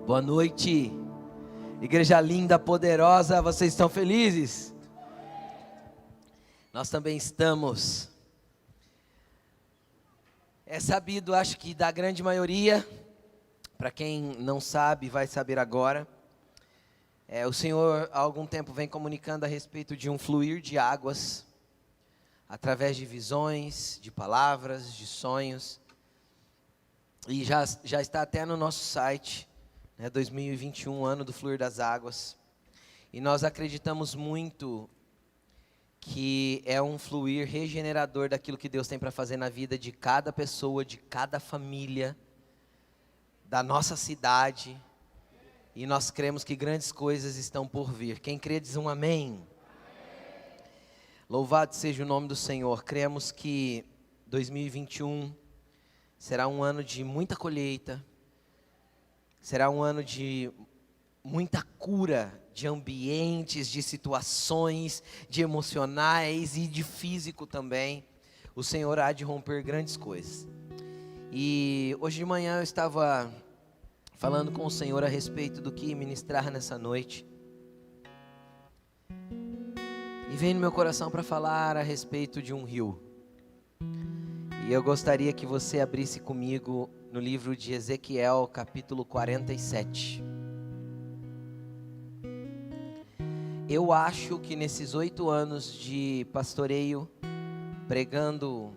Boa noite, igreja linda, poderosa, vocês estão felizes? Nós também estamos. É sabido, acho que da grande maioria, para quem não sabe, vai saber agora. O Senhor há algum tempo vem comunicando a respeito de um fluir de águas, através de visões, de palavras, de sonhos. E já está até no nosso site, 2021, ano do fluir das águas. E nós acreditamos muito que é um fluir regenerador daquilo que Deus tem para fazer na vida de cada pessoa, de cada família, da nossa cidade. E nós cremos que grandes coisas estão por vir. Quem crê diz um amém. Louvado seja o nome do Senhor. Cremos que 2021 será um ano de muita colheita. Será um ano de muita cura de ambientes, de situações, de emocionais e de físico também. O Senhor há de romper grandes coisas. E hoje de manhã eu estava falando com o Senhor a respeito do que ministrar nessa noite. E veio no meu coração para falar a respeito de um rio. E eu gostaria que você abrisse comigo no livro de Ezequiel, capítulo 47. Eu acho que nesses 8 anos de pastoreio, pregando,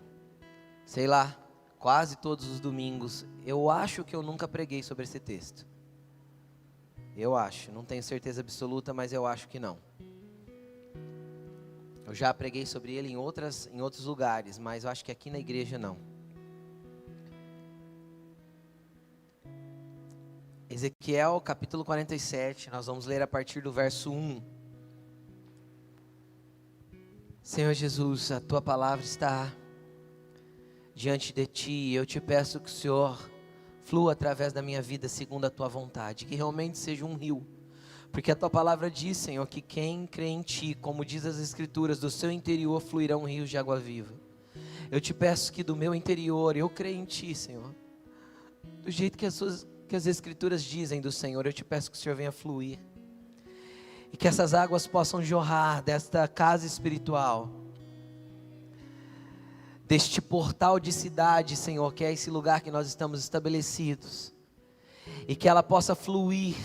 quase todos os domingos, eu acho que eu nunca preguei sobre esse texto. Eu acho, não tenho certeza absoluta, mas eu acho que não. Eu já preguei sobre ele em outros lugares, mas eu acho que aqui na igreja não. Ezequiel capítulo 47, nós vamos ler a partir do verso 1. Senhor Jesus, a Tua palavra está diante de Ti, e eu te peço que o Senhor flua através da minha vida segundo a Tua vontade, que realmente seja um rio, porque a Tua palavra diz, Senhor, que quem crê em Ti, como diz as Escrituras, do seu interior fluirão rios de água viva. Eu te peço que do meu interior, eu creio em Ti, Senhor, do jeito que as Escrituras dizem do Senhor, eu te peço que o Senhor venha fluir, e que essas águas possam jorrar desta casa espiritual, deste portal de cidade, Senhor, que é esse lugar que nós estamos estabelecidos, e que ela possa fluir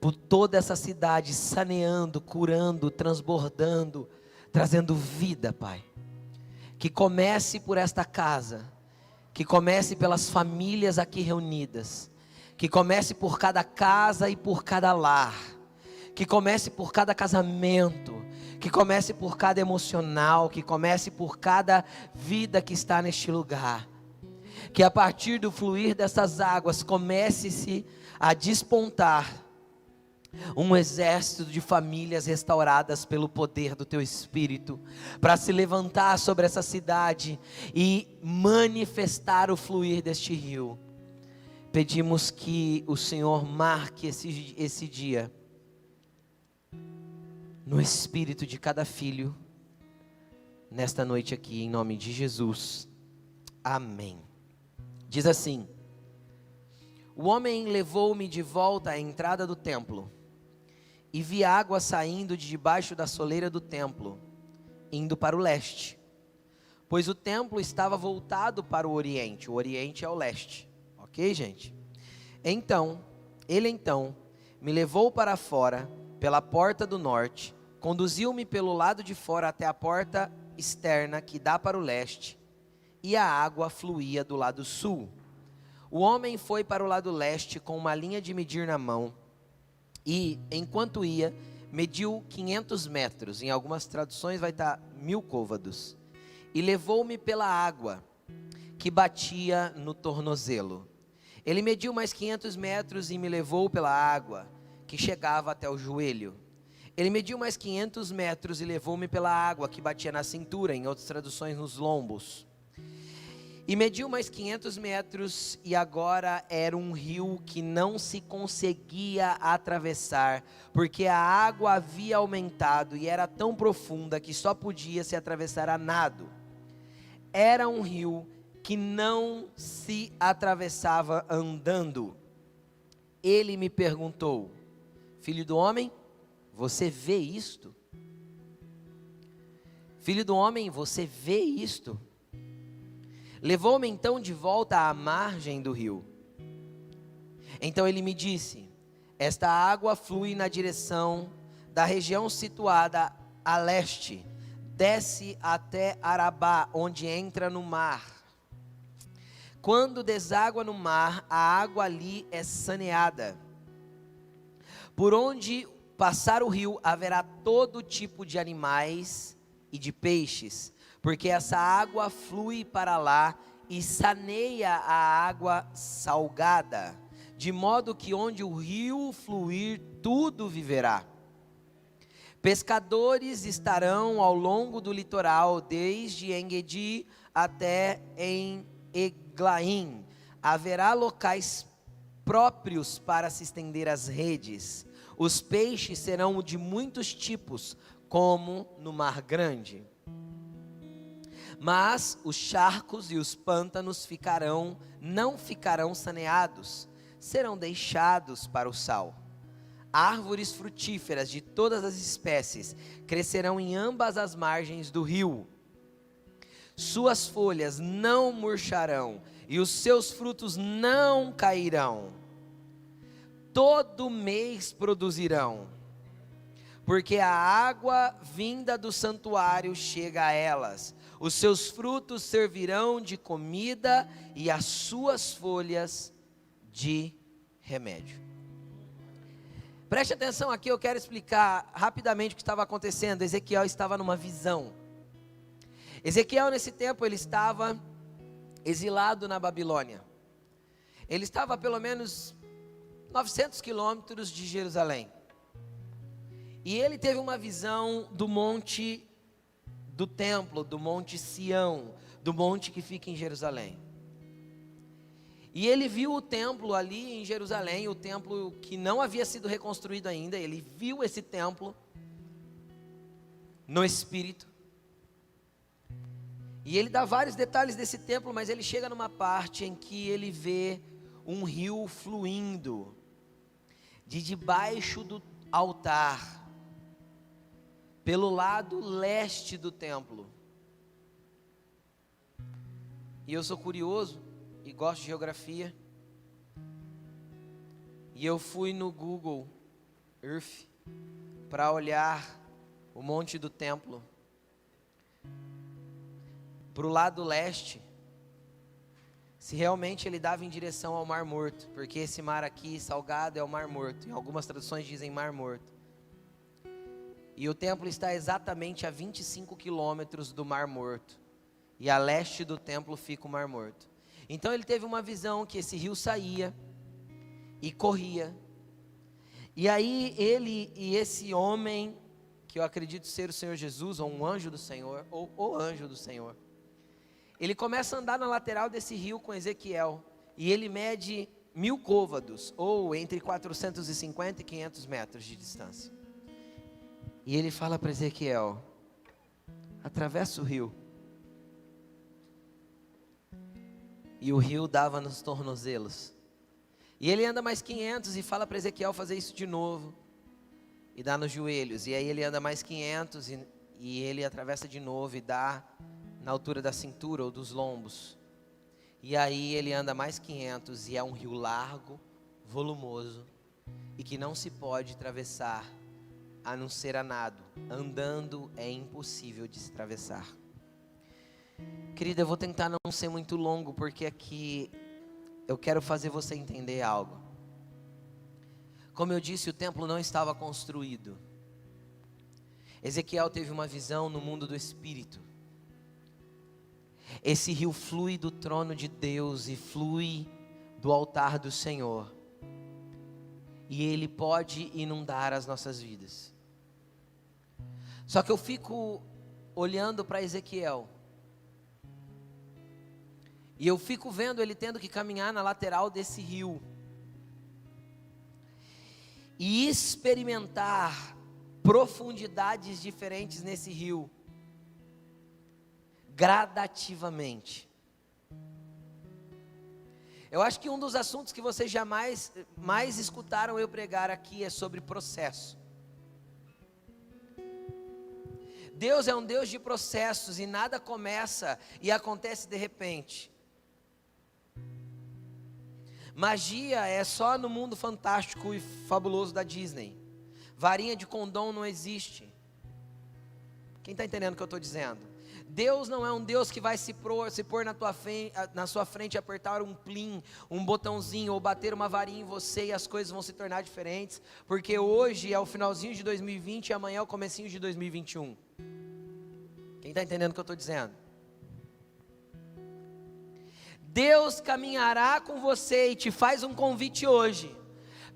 por toda essa cidade, saneando, curando, transbordando, trazendo vida, Pai. Que comece por esta casa, que comece pelas famílias aqui reunidas, que comece por cada casa e por cada lar, que comece por cada casamento, que comece por cada emocional, que comece por cada vida que está neste lugar, que a partir do fluir dessas águas comece-se a despontar um exército de famílias restauradas pelo poder do Teu Espírito, para se levantar sobre essa cidade e manifestar o fluir deste rio. Pedimos que o Senhor marque esse dia no espírito de cada filho, nesta noite aqui, em nome de Jesus, amém. Diz assim: o homem levou-me de volta à entrada do templo, e vi água saindo de debaixo da soleira do templo, indo para o leste, pois o templo estava voltado para o oriente é o leste, ok, gente? Ele então me levou para fora, pela porta do norte, conduziu-me pelo lado de fora até a porta externa que dá para o leste, e a água fluía do lado sul. O homem foi para o lado leste com uma linha de medir na mão, e enquanto ia, mediu 500 metros, em algumas traduções vai estar 1000 côvados, e levou-me pela água, que batia no tornozelo. Ele mediu mais 500 metros e me levou pela água, que chegava até o joelho. Ele mediu mais 500 metros e levou-me pela água, que batia na cintura, em outras traduções nos lombos. E mediu mais 500 metros, e agora era um rio que não se conseguia atravessar, porque a água havia aumentado e era tão profunda que só podia se atravessar a nado. Era um rio que não se atravessava andando. ele me perguntou: filho do homem, você vê isto? Filho do homem, você vê isto? Levou-me então de volta à margem do rio. Então ele me disse: esta água flui na direção da região situada a leste, desce até Arabá, onde entra no mar. Quando deságua no mar, a água ali é saneada. Por onde passar o rio, haverá todo tipo de animais e de peixes, porque essa água flui para lá e saneia a água salgada, de modo que onde o rio fluir, tudo viverá. Pescadores estarão ao longo do litoral, desde En-Gedi até em Eglaim. Haverá locais próprios para se estender as redes. Os peixes serão de muitos tipos, como no Mar Grande. Mas os charcos e os pântanos não ficarão saneados, serão deixados para o sal. Árvores frutíferas de todas as espécies crescerão em ambas as margens do rio. Suas folhas não murcharão e os seus frutos não cairão. Todo mês produzirão, porque a água vinda do santuário chega a elas. Os seus frutos servirão de comida e as suas folhas de remédio. Preste atenção aqui, eu quero explicar rapidamente o que estava acontecendo. Ezequiel estava numa visão. Ezequiel, nesse tempo, ele estava exilado na Babilônia. Ele estava a pelo menos 900 quilômetros de Jerusalém. E ele teve uma visão do monte do templo, do monte Sião, do monte que fica em Jerusalém. E ele viu o templo ali em Jerusalém, o templo que não havia sido reconstruído ainda. Ele viu esse templo no Espírito. E ele dá vários detalhes desse templo, mas ele chega numa parte em que ele vê um rio fluindo de debaixo do altar, pelo lado leste do templo. E eu sou curioso e gosto de geografia, e eu fui no Google Earth para olhar o monte do templo. Para o lado leste, se realmente ele dava em direção ao Mar Morto, porque esse mar aqui salgado é o Mar Morto, em algumas traduções dizem Mar Morto. E o templo está exatamente a 25 quilômetros do Mar Morto, e a leste do templo fica o Mar Morto. Então ele teve uma visão que esse rio saía e corria. E aí ele e esse homem, que eu acredito ser o Senhor Jesus, ou um anjo do Senhor, ou o anjo do Senhor, ele começa a andar na lateral desse rio com Ezequiel. E ele mede 1000 côvados, ou entre 450 e 500 metros de distância. E ele fala para Ezequiel: atravessa o rio. E o rio dava nos tornozelos. E ele anda mais 500 e fala para Ezequiel fazer isso de novo. E dá nos joelhos. E aí ele anda mais 500 e ele atravessa de novo e dá na altura da cintura ou dos lombos. E aí ele anda mais 500 e é um rio largo, volumoso, e que não se pode atravessar a não ser a nado. Andando é impossível de se atravessar. Querida, eu vou tentar não ser muito longo, porque aqui eu quero fazer você entender algo. Como eu disse, o templo não estava construído. Ezequiel teve uma visão no mundo do Espírito. Esse rio flui do trono de Deus e flui do altar do Senhor. E ele pode inundar as nossas vidas. Só que eu fico olhando para Ezequiel. E eu fico vendo ele tendo que caminhar na lateral desse rio. E experimentar profundidades diferentes nesse rio. Gradativamente. Eu acho que um dos assuntos que vocês jamais mais escutaram eu pregar aqui é sobre processo. Deus é um Deus de processos e nada começa e acontece de repente. Magia é só no mundo fantástico e fabuloso da Disney. Varinha de condom não existe. Quem está entendendo o que eu estou dizendo? Deus não é um Deus que vai se pôr na sua frente e apertar um plim, um botãozinho, ou bater uma varinha em você e as coisas vão se tornar diferentes, porque hoje é o finalzinho de 2020 e amanhã é o comecinho de 2021. Quem está entendendo o que eu estou dizendo? Deus caminhará com você e te faz um convite hoje,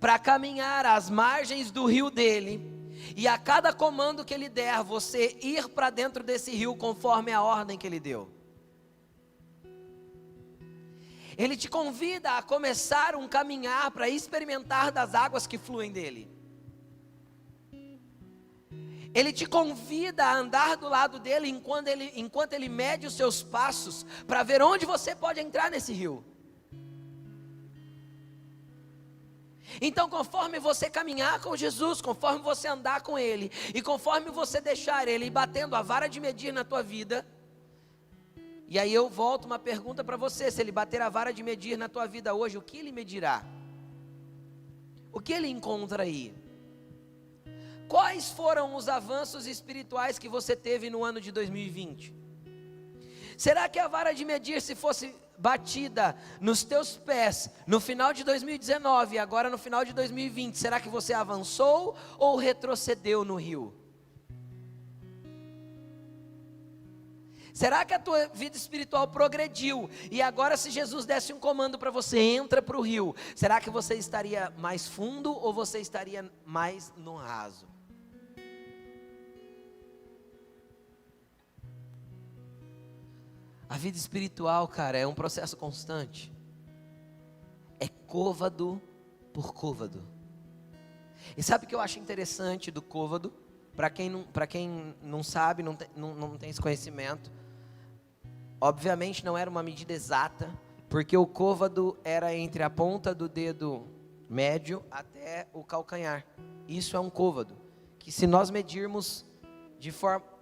para caminhar às margens do rio dele, e a cada comando que ele der, você ir para dentro desse rio conforme a ordem que ele deu. Ele te convida a começar um caminhar para experimentar das águas que fluem dele. Ele te convida a andar do lado dele enquanto ele mede os seus passos, para ver onde você pode entrar nesse rio. Então, conforme você caminhar com Jesus, conforme você andar com Ele, e conforme você deixar Ele ir batendo a vara de medir na tua vida, e aí eu volto uma pergunta para você: se Ele bater a vara de medir na tua vida hoje, o que Ele medirá? O que Ele encontra aí? Quais foram os avanços espirituais que você teve no ano de 2020? Será que a vara de medir, se fosse batida nos teus pés no final de 2019 e agora no final de 2020, será que você avançou ou retrocedeu no rio? Será que a tua vida espiritual progrediu e agora, se Jesus desse um comando para você, entra para o rio, será que você estaria mais fundo ou você estaria mais no raso? A vida espiritual, cara, é um processo constante. É côvado por côvado. E sabe o que eu acho interessante do côvado? Para quem não sabe, não tem esse conhecimento. Obviamente não era uma medida exata, porque o côvado era entre a ponta do dedo médio até o calcanhar. Isso é um côvado, que se nós medirmos de forma...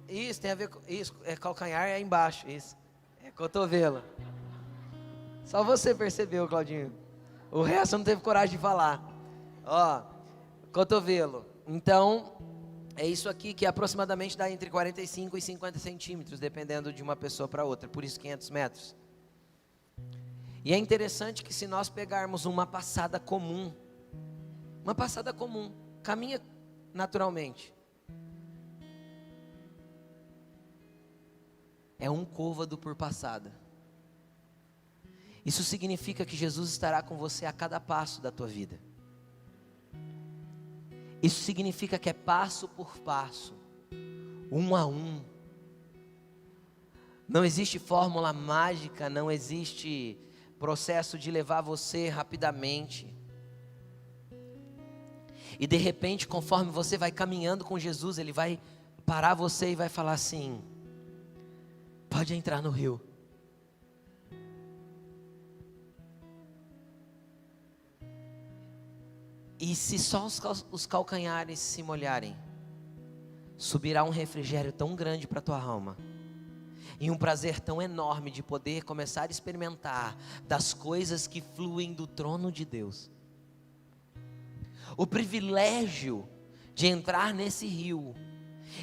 Isso tem a ver com isso, calcanhar é embaixo, isso é cotovelo. Só você percebeu, Claudinho. O resto não teve coragem de falar. Ó, cotovelo. Então, é isso aqui que aproximadamente dá entre 45 e 50 centímetros, dependendo de uma pessoa para outra, por isso 500 metros. E é interessante que se nós pegarmos uma passada comum, caminha naturalmente. É um côvado por passada. Isso significa que Jesus estará com você a cada passo da tua vida. Isso significa que é passo por passo, um a um. Não existe fórmula mágica, não existe processo de levar você rapidamente. E de repente, conforme você vai caminhando com Jesus, Ele vai parar você e vai falar assim: pode entrar no rio. E se só os calcanhares se molharem, subirá um refrigério tão grande para a tua alma, e um prazer tão enorme de poder começar a experimentar das coisas que fluem do trono de Deus. O privilégio de entrar nesse rio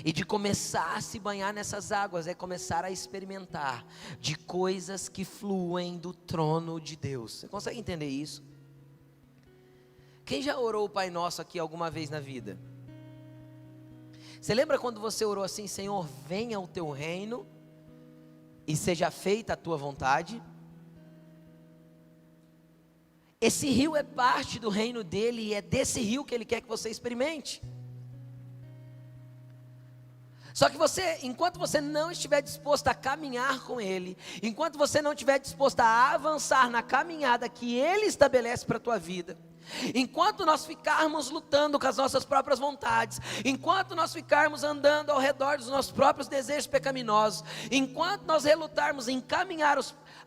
e de começar a se banhar nessas águas é começar a experimentar de coisas que fluem do trono de Deus. Você consegue entender isso? Quem já orou o Pai Nosso aqui alguma vez na vida? Você lembra quando você orou assim: Senhor, venha o teu reino e seja feita a tua vontade? Esse rio é parte do reino dele e é desse rio que ele quer que você experimente. Só que você, enquanto você não estiver disposto a caminhar com Ele, enquanto você não estiver disposto a avançar na caminhada que Ele estabelece para a tua vida, enquanto nós ficarmos lutando com as nossas próprias vontades, enquanto nós ficarmos andando ao redor dos nossos próprios desejos pecaminosos, enquanto nós relutarmos em caminhar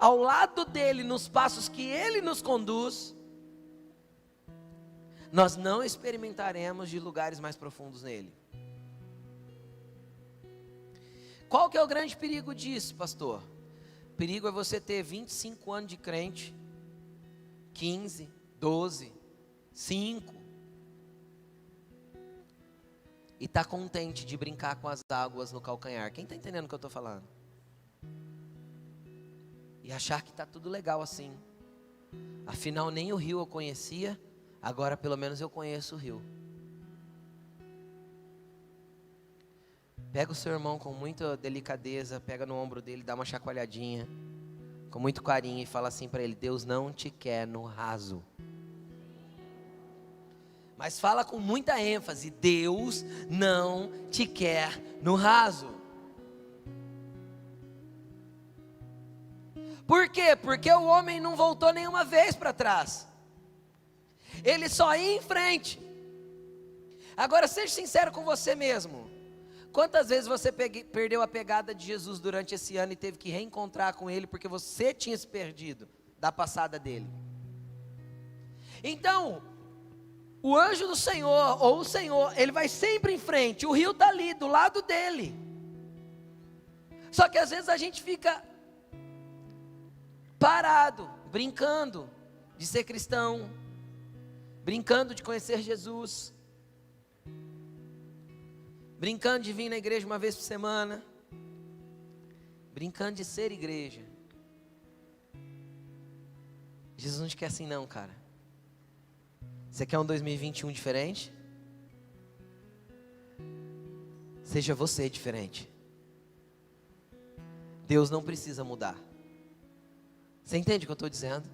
ao lado dele, nos passos que ele nos conduz, nós não experimentaremos de lugares mais profundos nele. Qual que é o grande perigo disso, pastor? O perigo é você ter 25 anos de crente, 15, 12, 5, e estar contente de brincar com as águas no calcanhar. Quem está entendendo o que eu estou falando? E achar que está tudo legal assim. Afinal, nem o rio eu conhecia, agora pelo menos eu conheço o rio. Pega o seu irmão com muita delicadeza, pega no ombro dele, dá uma chacoalhadinha, com muito carinho, e fala assim para ele: Deus não te quer no raso. Mas fala com muita ênfase: Deus não te quer no raso. Por quê? Porque o homem não voltou nenhuma vez para trás. Ele só ia em frente. Agora seja sincero com você mesmo. Quantas vezes você perdeu a pegada de Jesus durante esse ano e teve que reencontrar com Ele porque você tinha se perdido da passada dele? Então, o anjo do Senhor, ou o Senhor, ele vai sempre em frente. O rio está ali, do lado dele. Só que às vezes a gente fica parado, brincando de ser cristão, brincando de conhecer Jesus, brincando de vir na igreja uma vez por semana, brincando de ser igreja. Jesus não te quer assim não, cara. Você quer um 2021 diferente? Seja você diferente. Deus não precisa mudar. Você entende o que eu estou dizendo?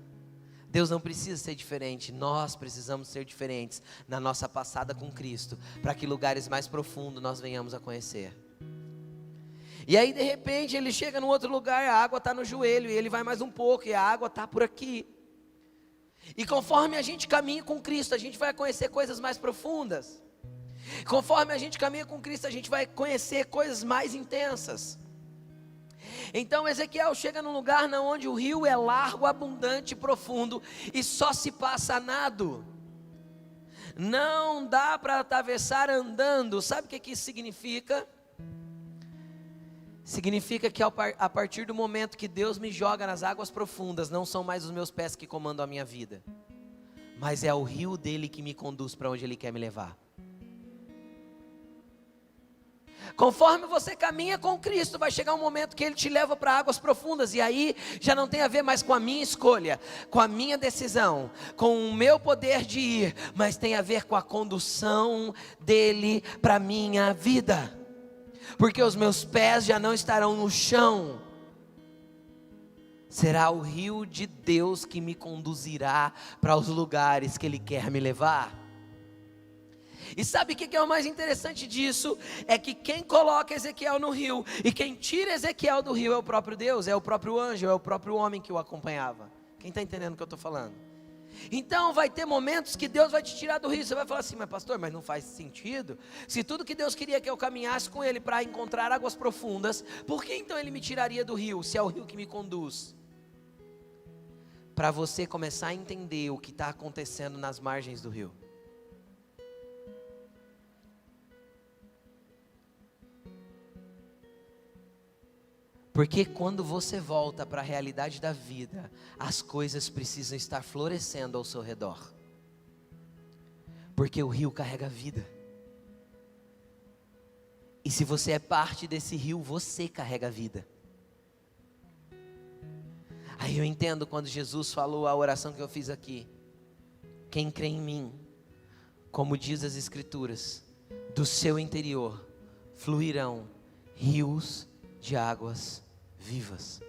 Deus não precisa ser diferente, nós precisamos ser diferentes na nossa passada com Cristo, para que lugares mais profundos nós venhamos a conhecer. E aí de repente ele chega num outro lugar, a água está no joelho, e ele vai mais um pouco, e a água está por aqui. E conforme a gente caminha com Cristo, a gente vai conhecer coisas mais profundas. Conforme a gente caminha com Cristo, a gente vai conhecer coisas mais intensas. Então Ezequiel chega num lugar onde o rio é largo, abundante e profundo, e só se passa a nado. Não dá para atravessar andando. Sabe o que isso significa? Significa que a partir do momento que Deus me joga nas águas profundas, não são mais os meus pés que comandam a minha vida, mas é o rio dele que me conduz para onde ele quer me levar. Conforme você caminha com Cristo, vai chegar um momento que Ele te leva para águas profundas, e aí já não tem a ver mais com a minha escolha, com a minha decisão, com o meu poder de ir, mas tem a ver com a condução dEle para a minha vida, porque os meus pés já não estarão no chão, será o rio de Deus que me conduzirá para os lugares que Ele quer me levar. E sabe o que é o mais interessante disso? É que quem coloca Ezequiel no rio e quem tira Ezequiel do rio é o próprio Deus, é o próprio anjo, é o próprio homem que o acompanhava. Quem está entendendo o que eu estou falando? Então vai ter momentos que Deus vai te tirar do rio. Você vai falar assim: mas pastor, mas não faz sentido. Se tudo que Deus queria que eu caminhasse com Ele para encontrar águas profundas, por que então Ele me tiraria do rio, se é o rio que me conduz? Para você começar a entender o que está acontecendo nas margens do rio. Porque quando você volta para a realidade da vida, as coisas precisam estar florescendo ao seu redor. Porque o rio carrega vida. E se você é parte desse rio, você carrega a vida. Aí eu entendo quando Jesus falou a oração que eu fiz aqui: quem crê em mim, como diz as Escrituras, do seu interior fluirão rios de águas vivas.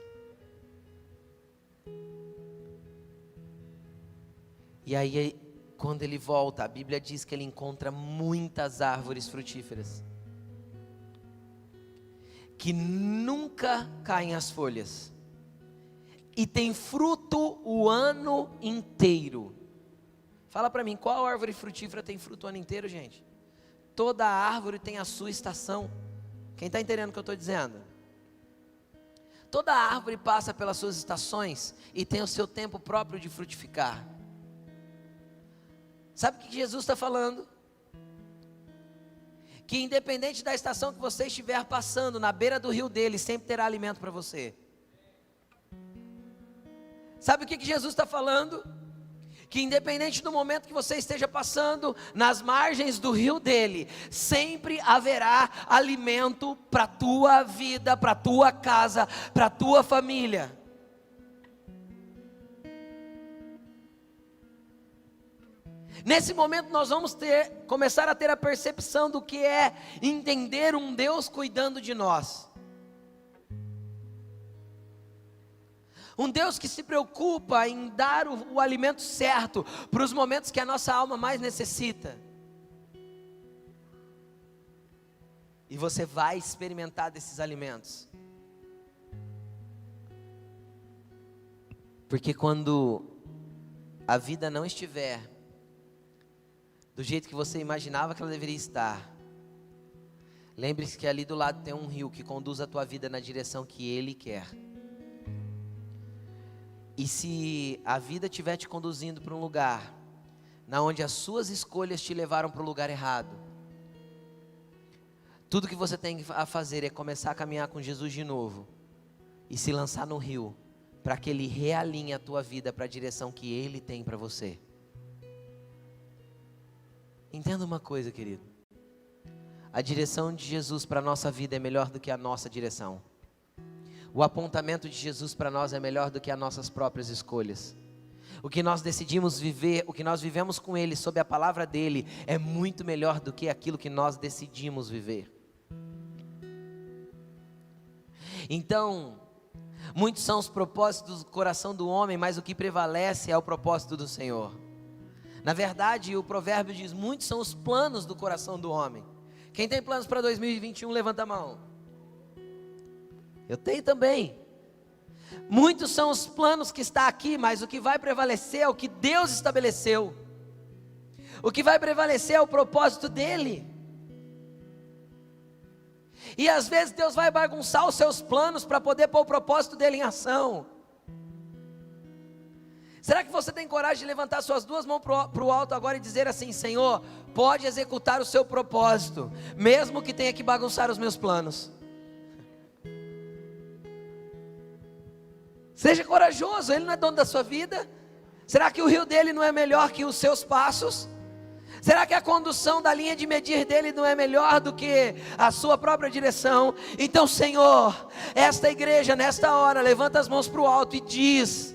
E aí quando ele volta, a Bíblia diz que ele encontra muitas árvores frutíferas, que nunca caem as folhas, e tem fruto o ano inteiro. Fala para mim, qual árvore frutífera tem fruto o ano inteiro, gente? Toda árvore tem a sua estação. Quem está entendendo o que eu estou dizendo? Toda árvore passa pelas suas estações e tem o seu tempo próprio de frutificar. Sabe o que Jesus está falando? Que independente da estação que você estiver passando, na beira do rio dele, sempre terá alimento para você. Sabe o que Jesus está falando? Que independente do momento que você esteja passando, nas margens do rio dele, sempre haverá alimento para a tua vida, para a tua casa, para a tua família. Nesse momento nós vamos começar a ter a percepção do que é entender um Deus cuidando de nós. Um Deus que se preocupa em dar o alimento certo para os momentos que a nossa alma mais necessita. E você vai experimentar desses alimentos. Porque quando a vida não estiver do jeito que você imaginava que ela deveria estar, lembre-se que ali do lado tem um rio que conduz a tua vida na direção que Ele quer. E se a vida estiver te conduzindo para um lugar na onde as suas escolhas te levaram para o lugar errado, tudo que você tem a fazer é começar a caminhar com Jesus de novo e se lançar no rio, para que Ele realinhe a tua vida para a direção que Ele tem para você. Entenda uma coisa, querido: a direção de Jesus para a nossa vida é melhor do que a nossa direção. O apontamento de Jesus para nós é melhor do que as nossas próprias escolhas. O que nós decidimos viver, o que nós vivemos com Ele, sob a palavra dEle, é muito melhor do que aquilo que nós decidimos viver. Então, muitos são os propósitos do coração do homem, mas o que prevalece é o propósito do Senhor. Na verdade, o provérbio diz: muitos são os planos do coração do homem. Quem tem planos para 2021, levanta a mão. Eu tenho também. Muitos são os planos que está aqui, mas o que vai prevalecer é o que Deus estabeleceu. O que vai prevalecer é o propósito dEle. E às vezes Deus vai bagunçar os seus planos para poder pôr o propósito dEle em ação. Será que você tem coragem de levantar suas duas mãos para o alto agora e dizer assim: Senhor, pode executar o seu propósito, mesmo que tenha que bagunçar os meus planos? Seja corajoso, Ele não é dono da sua vida. Será que o rio dele não é melhor que os seus passos? Será que a condução da linha de medir dele não é melhor do que a sua própria direção? Então, Senhor, esta igreja nesta hora levanta as mãos para o alto e diz: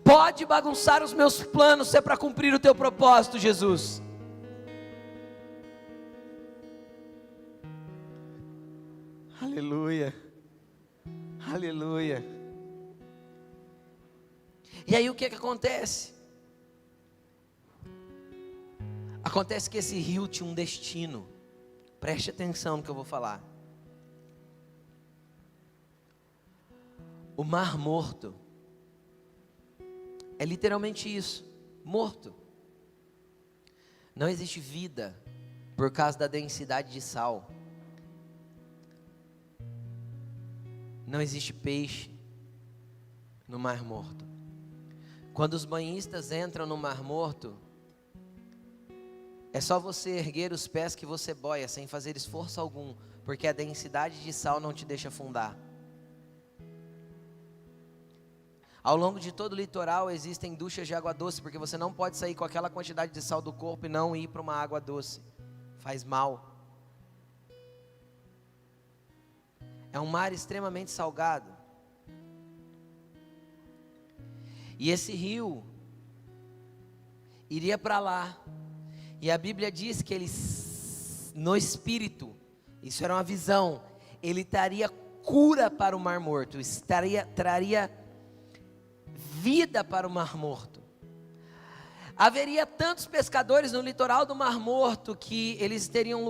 pode bagunçar os meus planos se é para cumprir o teu propósito, Jesus. Aleluia, aleluia. E aí o que acontece? Acontece que esse rio tinha um destino. Preste atenção no que eu vou falar. O Mar Morto é literalmente isso, morto. Não existe vida por causa da densidade de sal. Não existe peixe no Mar Morto. Quando os banhistas entram no Mar Morto, é só você erguer os pés que você boia, sem fazer esforço algum, porque a densidade de sal não te deixa afundar. Ao longo de todo o litoral existem duchas de água doce, porque você não pode sair com aquela quantidade de sal do corpo e não ir para uma água doce. Faz mal. É um mar extremamente salgado. E esse rio iria para lá. E a Bíblia diz que ele, no espírito, isso era uma visão, ele traria cura para o Mar Morto, traria vida para o Mar Morto. Haveria tantos pescadores no litoral do Mar Morto que eles teriam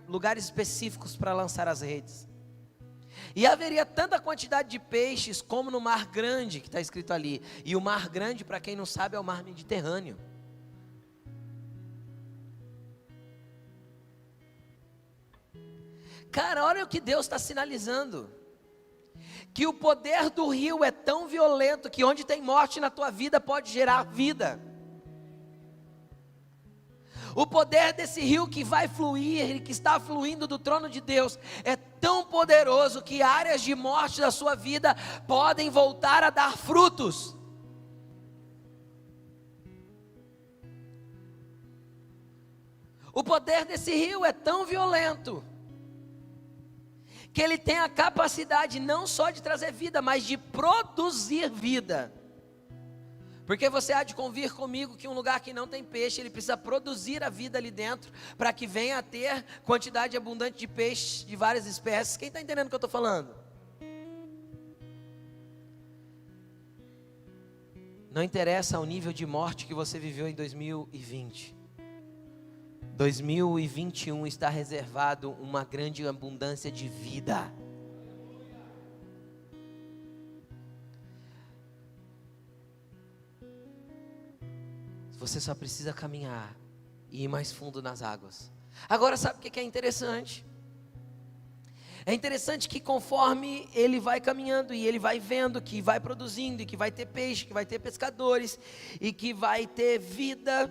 lugares específicos para lançar as redes. E haveria tanta quantidade de peixes como no Mar Grande, que está escrito ali. E o Mar Grande, para quem não sabe, é o Mar Mediterrâneo. Cara, olha o que Deus está sinalizando. que o poder do rio é tão violento que onde tem morte na tua vida pode gerar vida. O poder desse rio que vai fluir e que está fluindo do trono de Deus é tão poderoso que áreas de morte da sua vida podem voltar a dar frutos. O poder desse rio é tão violento que ele tem a capacidade não só de trazer vida, mas de produzir vida. Porque você há de convir comigo que um lugar que não tem peixe, ele precisa produzir a vida ali dentro, para que venha a ter quantidade abundante de peixes de várias espécies. Quem está entendendo o que eu estou falando? Não interessa o nível de morte que você viveu em 2020. 2021 está reservado uma grande abundância de vida. Você só precisa caminhar e ir mais fundo nas águas. Agora, sabe o que é interessante? É interessante que conforme ele vai caminhando e ele vai vendo que vai produzindo, e que vai ter peixe, que vai ter pescadores, e que vai ter vida,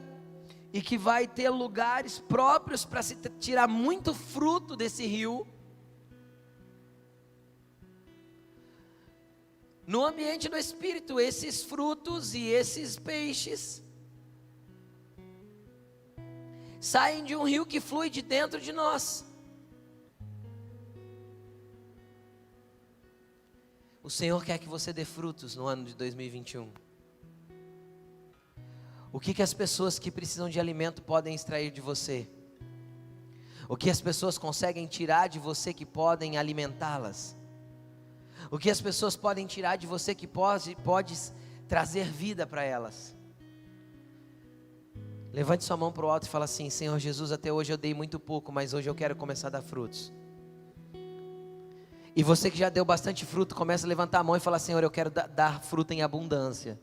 e que vai ter lugares próprios para se tirar muito fruto desse rio. No ambiente do Espírito, esses frutos e esses peixes saem de um rio que flui de dentro de nós. O Senhor quer que você dê frutos no ano de 2021. O que as pessoas que precisam de alimento podem extrair de você? O que as pessoas conseguem tirar de você que podem alimentá-las? O que as pessoas podem tirar de você que pode trazer vida para elas? Levante sua mão para o alto e fala assim: Senhor Jesus, até hoje eu dei muito pouco, mas hoje eu quero começar a dar frutos. E você que já deu bastante fruto, começa a levantar a mão e falar: Senhor, eu quero dar fruto em abundância.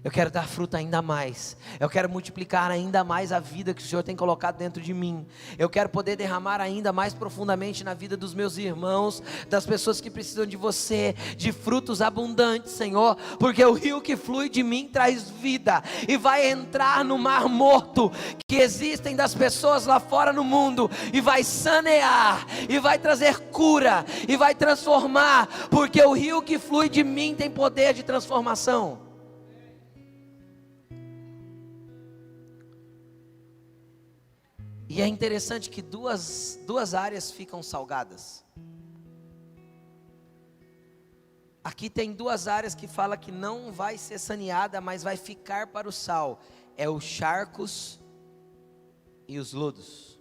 Eu quero dar fruto ainda mais. Eu quero multiplicar ainda mais a vida que o Senhor tem colocado dentro de mim. Eu quero poder derramar ainda mais profundamente na vida dos meus irmãos, das pessoas que precisam de você, de frutos abundantes, Senhor. Porque o rio que flui de mim traz vida e vai entrar no mar morto que existem das pessoas lá fora no mundo, e vai sanear, e vai trazer cura, e vai transformar. Porque o rio que flui de mim tem poder de transformação. E é interessante que duas áreas ficam salgadas. Aqui tem duas áreas que fala que não vai ser saneada, mas vai ficar para o sal. É os charcos e os lodos.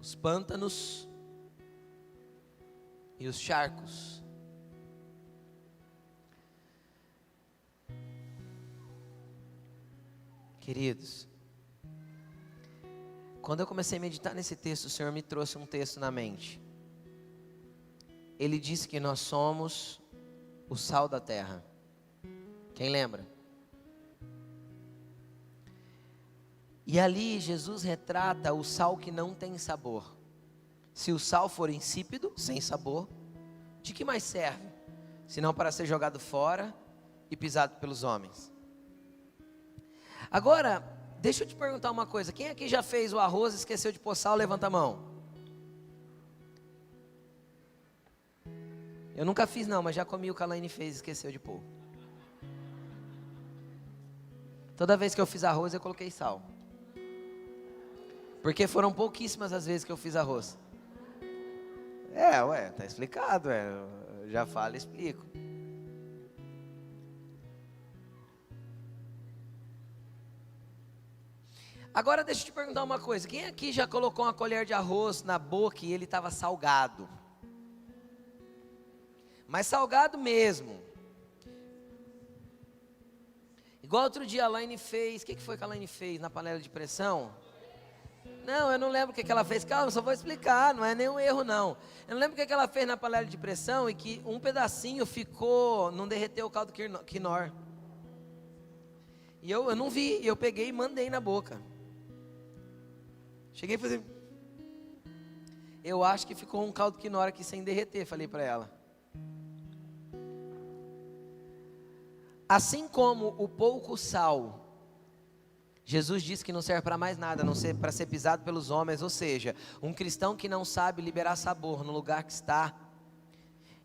Os pântanos e os charcos. Queridos, quando eu comecei a meditar nesse texto, o Senhor me trouxe um texto na mente. Ele disse que nós somos o sal da terra. Quem lembra? E ali Jesus retrata o sal que não tem sabor. Se o sal for insípido, sem sabor, de que mais serve? Senão para ser jogado fora e pisado pelos homens. Agora, deixa eu te perguntar uma coisa. Quem aqui já fez o arroz e esqueceu de pôr sal? Levanta a mão. Eu nunca fiz não, mas já comi o que a Laine fez e esqueceu de pôr. Toda vez que eu fiz arroz, eu coloquei sal. Porque foram pouquíssimas as vezes que eu fiz arroz. Tá explicado, eu já falo e explico. Agora deixa eu te perguntar uma coisa. Quem aqui já colocou uma colher de arroz na boca e ele estava salgado? Mas salgado mesmo. Igual outro dia a Laine fez. O que foi que a Laine fez na panela de pressão? Não, eu não lembro o que ela fez. Calma, só vou explicar, não é nenhum erro não. Eu não lembro o que ela fez na panela de pressão e que um pedacinho ficou, não derreteu o caldo quinor. E eu não vi, eu peguei e mandei na boca. Cheguei e falei: eu acho que ficou um caldo quinor aqui sem derreter, falei para ela. Assim como o pouco sal, Jesus disse que não serve para mais nada, a não ser para ser pisado pelos homens. Ou seja, um cristão que não sabe liberar sabor no lugar que está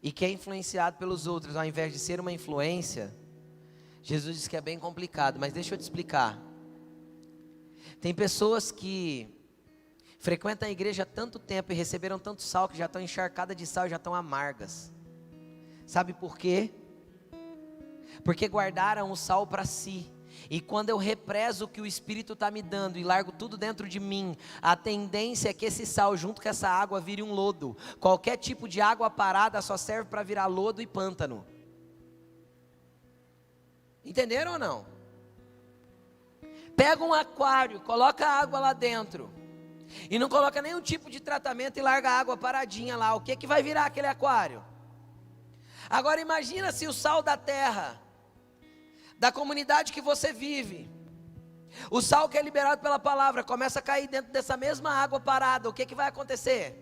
e que é influenciado pelos outros, ao invés de ser uma influência, Jesus disse que é bem complicado. Mas deixa eu te explicar. Tem pessoas que frequentam a igreja há tanto tempo e receberam tanto sal que já estão encharcadas de sal e já estão amargas. Sabe por quê? Porque guardaram o sal para si. E quando eu represo o que o Espírito está me dando e largo tudo dentro de mim, a tendência é que esse sal junto com essa água vire um lodo. Qualquer tipo de água parada só serve para virar lodo e pântano. Entenderam ou não? Pega um aquário, coloca a água lá dentro e não coloca nenhum tipo de tratamento e larga a água paradinha lá. O que vai virar aquele aquário? Agora imagina se o sal da terra, da comunidade que você vive, o sal que é liberado pela palavra, começa a cair dentro dessa mesma água parada. O que vai acontecer?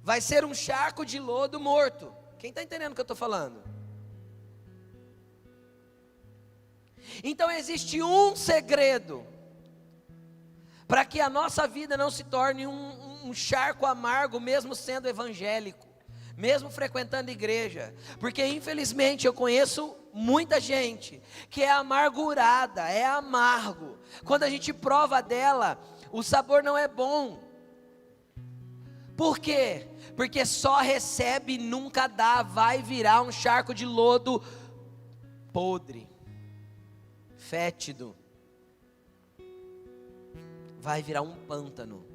Vai ser um charco de lodo morto. Quem está entendendo o que eu estou falando? Então existe um segredo para que a nossa vida não se torne um charco amargo, mesmo sendo evangélico, mesmo frequentando igreja. Porque infelizmente eu conheço muita gente que é amargurada, é amargo. Quando a gente prova dela, o sabor não é bom. Por quê? Porque só recebe e nunca dá. Vai virar um charco de lodo podre, fétido. Vai virar um pântano,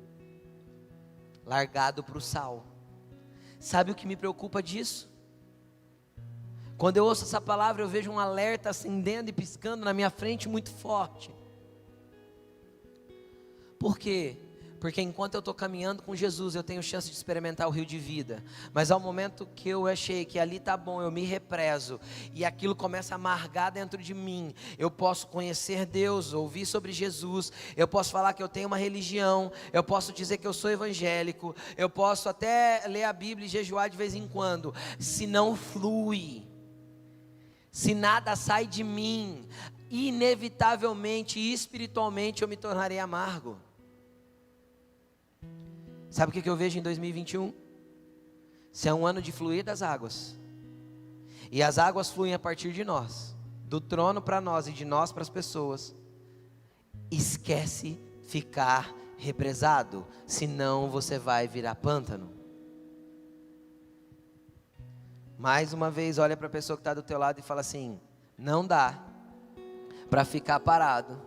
largado para o sal. Sabe o que me preocupa disso? Quando eu ouço essa palavra, eu vejo um alerta acendendo e piscando na minha frente muito forte. Por quê? Porque enquanto eu estou caminhando com Jesus, eu tenho chance de experimentar o rio de vida. Mas ao momento que eu achei que ali está bom, eu me represo, e aquilo começa a amargar dentro de mim. Eu posso conhecer Deus, ouvir sobre Jesus, eu posso falar que eu tenho uma religião, eu posso dizer que eu sou evangélico, eu posso até ler a Bíblia e jejuar de vez em quando. Se não flui, se nada sai de mim, inevitavelmente, espiritualmente, eu me tornarei amargo. Sabe o que eu vejo em 2021? Se é um ano de fluir das águas, e as águas fluem a partir de nós, do trono para nós e de nós para as pessoas, esquece ficar represado, senão você vai virar pântano. Mais uma vez, olha para a pessoa que está do teu lado e fala assim: não dá para ficar parado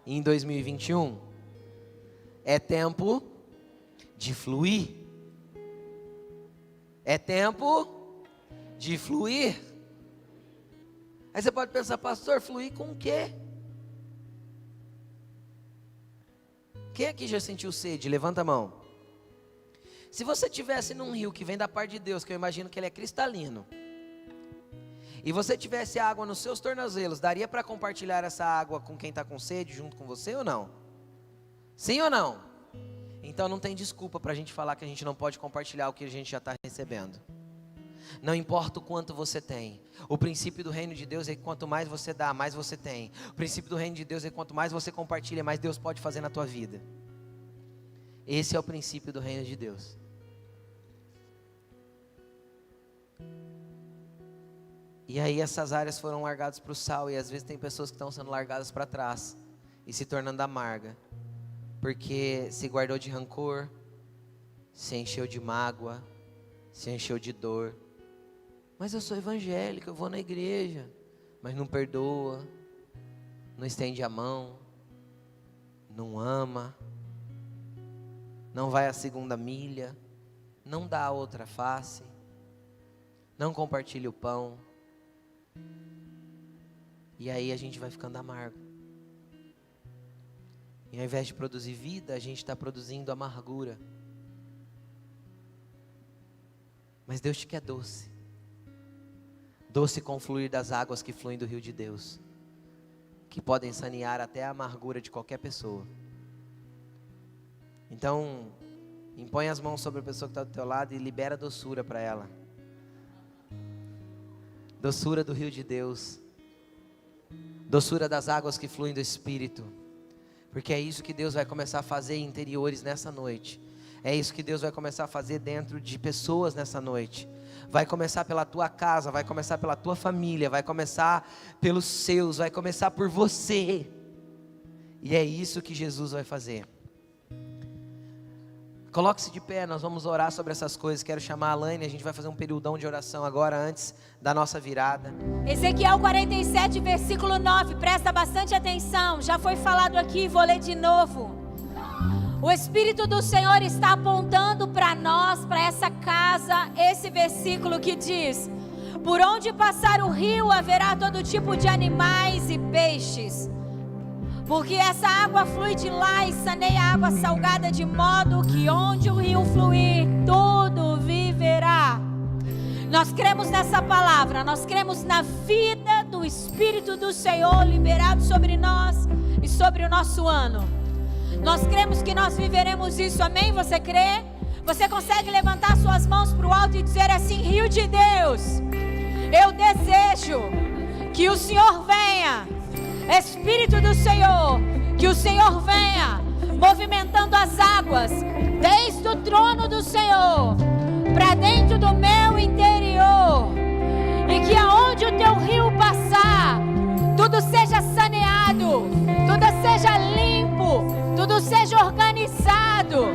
em 2021, é tempo de fluir. É tempo de fluir. Aí você pode pensar: pastor, fluir com o quê? Quem aqui já sentiu sede? Levanta a mão. Se você estivesse num rio que vem da parte de Deus, que eu imagino que ele é cristalino, e você tivesse água nos seus tornozelos, daria para compartilhar essa água com quem está com sede junto com você ou não? Sim ou não? Então não tem desculpa para a gente falar que a gente não pode compartilhar o que a gente já está recebendo. Não importa o quanto você tem. O princípio do reino de Deus é que quanto mais você dá, mais você tem. O princípio do reino de Deus é que quanto mais você compartilha, mais Deus pode fazer na tua vida. Esse é o princípio do reino de Deus. E aí essas áreas foram largadas para o sal, e às vezes tem pessoas que estão sendo largadas para trás e se tornando amarga, porque se guardou de rancor, se encheu de mágoa, se encheu de dor. Mas eu sou evangélico, eu vou na igreja, mas não perdoa, não estende a mão, não ama, não vai a segunda milha, não dá a outra face, não compartilha o pão. E aí a gente vai ficando amargo. E ao invés de produzir vida, a gente está produzindo amargura. Mas Deus te quer doce. Doce com o fluir das águas que fluem do rio de Deus, que podem sanear até a amargura de qualquer pessoa. Então, impõe as mãos sobre a pessoa que está do teu lado e libera doçura para ela. doçura do rio de Deus, doçura das águas que fluem do Espírito, porque é isso que Deus vai começar a fazer em interiores nessa noite, é isso que Deus vai começar a fazer dentro de pessoas nessa noite. Vai começar pela tua casa, vai começar pela tua família, vai começar pelos seus, vai começar por você, e é isso que Jesus vai fazer. Coloque-se de pé, nós vamos orar sobre essas coisas. Quero chamar a Laine, a gente vai fazer um período de oração agora, antes da nossa virada. Ezequiel 47, versículo 9, presta bastante atenção, já foi falado aqui, vou ler de novo. O Espírito do Senhor está apontando para nós, para essa casa, esse versículo que diz: por onde passar o rio haverá todo tipo de animais e peixes, porque essa água flui de lá e saneia a água salgada, de modo que onde o rio fluir, tudo viverá. Nós cremos nessa palavra, nós cremos na vida do Espírito do Senhor liberado sobre nós e sobre o nosso ano. Nós cremos que nós viveremos isso, amém? Você crê? Você consegue levantar suas mãos para o alto e dizer assim: Rio de Deus, eu desejo que o Senhor venha. Espírito do Senhor, que o Senhor venha movimentando as águas desde o trono do Senhor para dentro do meu interior, e que aonde o teu rio passar, tudo seja saneado, tudo seja limpo, tudo seja organizado.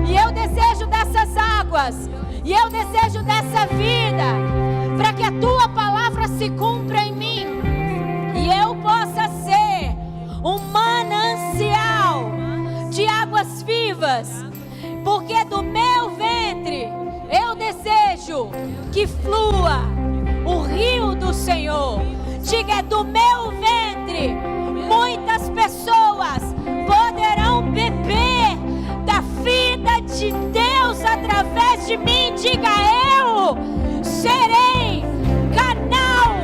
E eu desejo dessas águas, e eu desejo dessa vida, para que a tua palavra se cumpra em mim e eu possa ser um manancial de águas vivas, porque do meu ventre eu desejo que flua o rio do Senhor. Diga: é do meu ventre muitas pessoas poderão beber da vida de Deus através de mim. Diga: eu serei canal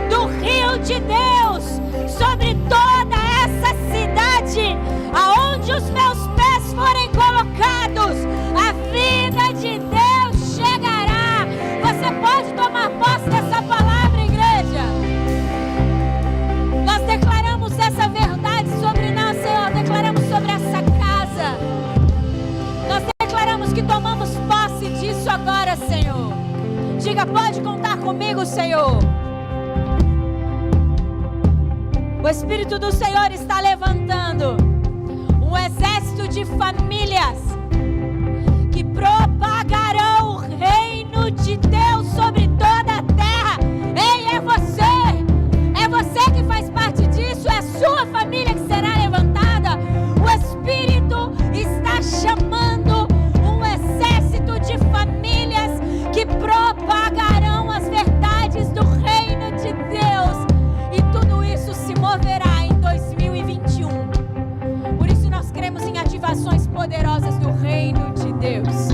do rio de Deus sobre toda essa cidade, aonde os meus pés forem colocados, a vida de Deus chegará. Você pode tomar posse dessa palavra, igreja? Nós declaramos essa verdade sobre nós, Senhor. Declaramos sobre essa casa. Nós declaramos que tomamos posse disso agora, Senhor. Diga: pode contar comigo, Senhor. O Espírito do Senhor está levantando um exército de famílias que propagarão o reino de Deus sobre toda a terra. Ei, é você que faz parte disso, é a sua família que será levantada. O Espírito está chamando um exército de famílias que propagarão as verdades do reino de Deus, e tudo isso se moverá em 2021. Por isso nós cremos em ativações poderosas do reino de Deus.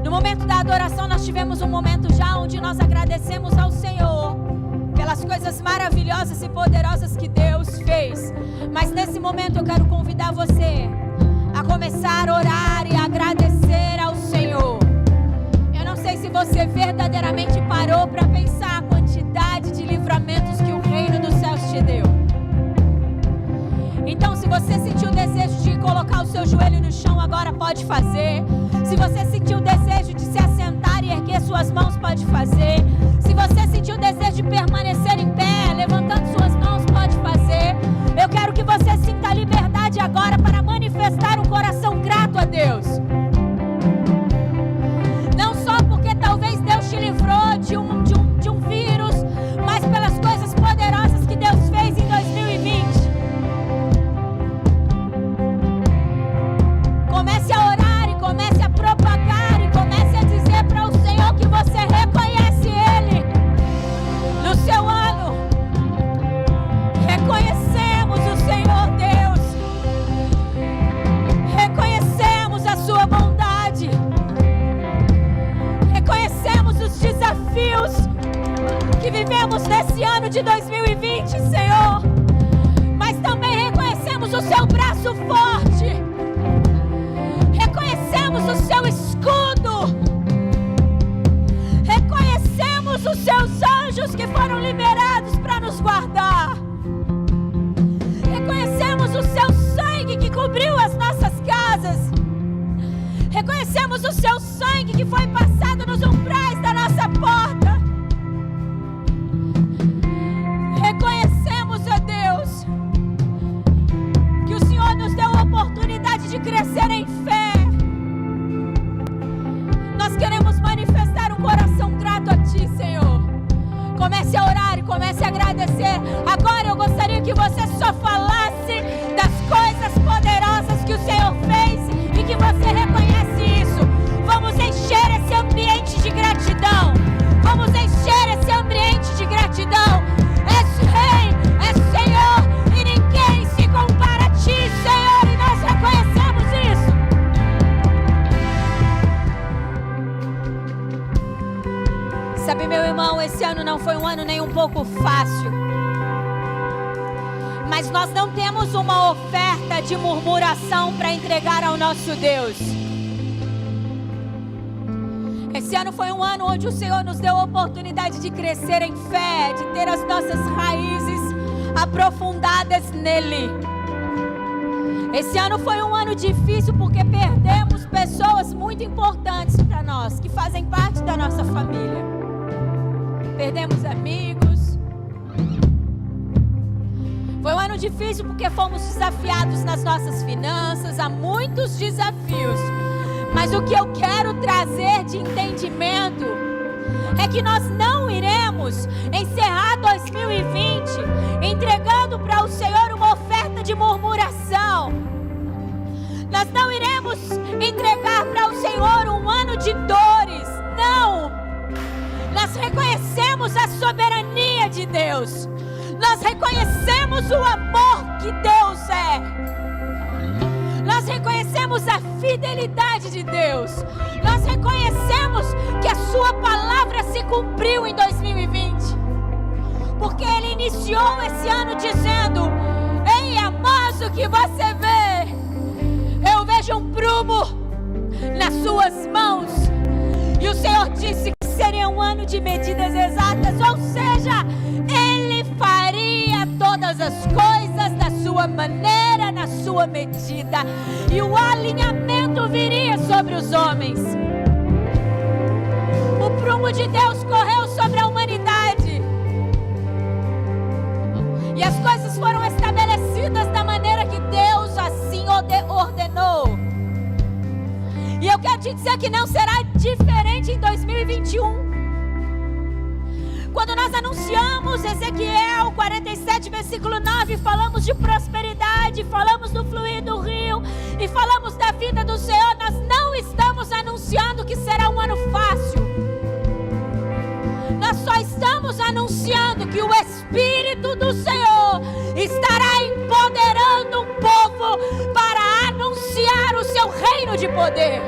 No momento da adoração nós tivemos um momento já onde nós agradecemos ao Senhor pelas coisas maravilhosas e poderosas que Deus fez. Mas nesse momento eu quero convidar você a começar a orar e agradecer ao Senhor. Eu não sei se você verdadeiramente parou para pensar a quantidade de livramentos que o reino dos céus te deu. Então, se você sentiu o desejo de colocar o seu joelho no chão, agora pode fazer. Se você sentiu o desejo de se assentar e erguer suas mãos, pode fazer. Se você sentiu o desejo de permanecer em pé, levantando suas mãos, pode fazer. Eu quero que você sinta a liberdade agora para manifestar um coração grato a Deus. Não só porque talvez Deus te livrou de um vírus, mas pelas coisas poderosas que Deus fez em 2020. Comece a orar e comece a propagar e comece a dizer para o Senhor que você reconhece Ele no seu ano. Reconhecemos o Senhor Deus, reconhecemos a sua bondade, reconhecemos os desafios que vivemos nesse ano de 2020, Senhor, mas também reconhecemos o seu braço forte, reconhecemos o seu escudo, reconhecemos os seus anjos que foram liberados para nos guardar. Reconhecemos o seu sangue que cobriu as nossas casas. Reconhecemos o seu sangue que foi passado nos umbrais da nossa porta. Reconhecemos, ó Deus, que o Senhor nos deu a oportunidade de crescer em fé. Nós queremos manifestar um coração grato a Ti, Senhor. Comece a orar e comece a agradecer. Agora eu gostaria que você só falasse das coisas poderosas que o Senhor fez e que você reconhece isso. Vamos encher esse ambiente de gratidão. Vamos encher esse ambiente de gratidão. És Rei, és Senhor, e ninguém se compara a Ti, Senhor, e nós reconhecemos isso. Sabe, meu irmão, esse ano não foi um ano nem um pouco fácil. Mas nós não temos uma oferta de murmuração para entregar ao nosso Deus. Esse ano foi um ano onde o Senhor nos deu a oportunidade de crescer em fé, de ter as nossas raízes aprofundadas nele. Esse ano foi um ano difícil porque perdemos pessoas muito importantes para nós, que fazem parte da nossa família. Perdemos amigos. Foi um ano difícil porque fomos desafiados nas nossas finanças, há muitos desafios. Mas o que eu quero trazer de entendimento é que nós não iremos encerrar 2020 entregando para o Senhor uma oferta de murmuração. Nós não iremos entregar para o Senhor um ano de dores. Não! Nós reconhecemos a soberania de Deus. Nós reconhecemos o amor que Deus é. Nós reconhecemos a fidelidade de Deus. Nós reconhecemos que a sua palavra se cumpriu em 2020. Porque Ele iniciou esse ano dizendo: ei, Amós, o que você vê? Eu vejo um prumo nas suas mãos. E o Senhor disse que seria um ano de medidas exatas. Ou seja, Ele faria todas as coisas da sua maneira, na sua medida, e o alinhamento viria sobre os homens. O prumo de Deus correu sobre a humanidade, e as coisas foram estabelecidas da maneira que Deus assim ordenou. E eu quero te dizer que não será diferente em 2021. Quando nós anunciamos Ezequiel 47, versículo 9, falamos de prosperidade, falamos do fluir do rio e falamos da vida do Senhor, nós não estamos anunciando que será um ano fácil. Nós só estamos anunciando que o Espírito do Senhor estará empoderando um povo para anunciar o seu reino de poder.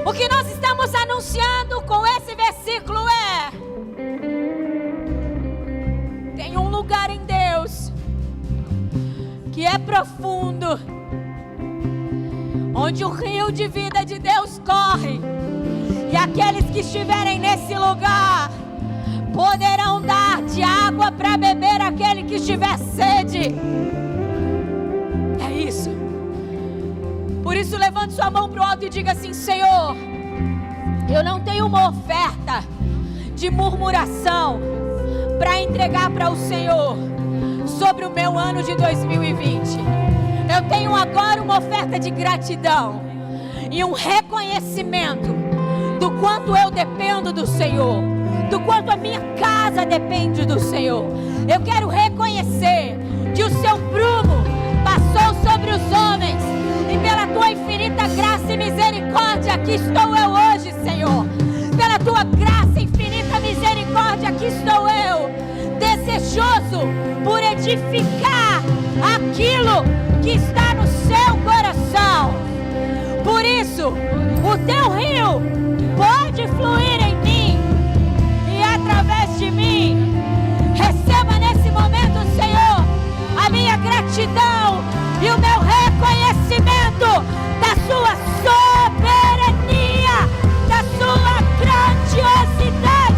O que nós estamos anunciando com esse versículo é: tem um lugar em Deus que é profundo, onde o rio de vida de Deus corre, e aqueles que estiverem nesse lugar poderão dar de água para beber aquele que estiver sede. É isso. Por isso, levante sua mão para o alto e diga assim: Senhor, eu não tenho uma oferta de murmuração para entregar para o Senhor sobre o meu ano de 2020. Eu tenho agora uma oferta de gratidão e um reconhecimento do quanto eu dependo do Senhor, do quanto a minha casa depende do Senhor. Eu quero reconhecer que o seu prumo passou sobre os homens, e pela tua infinita graça e misericórdia aqui estou eu hoje, Senhor. Pela tua graça e infinita misericórdia aqui estou eu, desejoso por edificar aquilo que está no seu coração. Por isso, o teu rio pode fluir em mim e através de mim. Receba nesse momento, Senhor, a minha gratidão e o meu reconhecimento da sua soberania, da sua grandiosidade.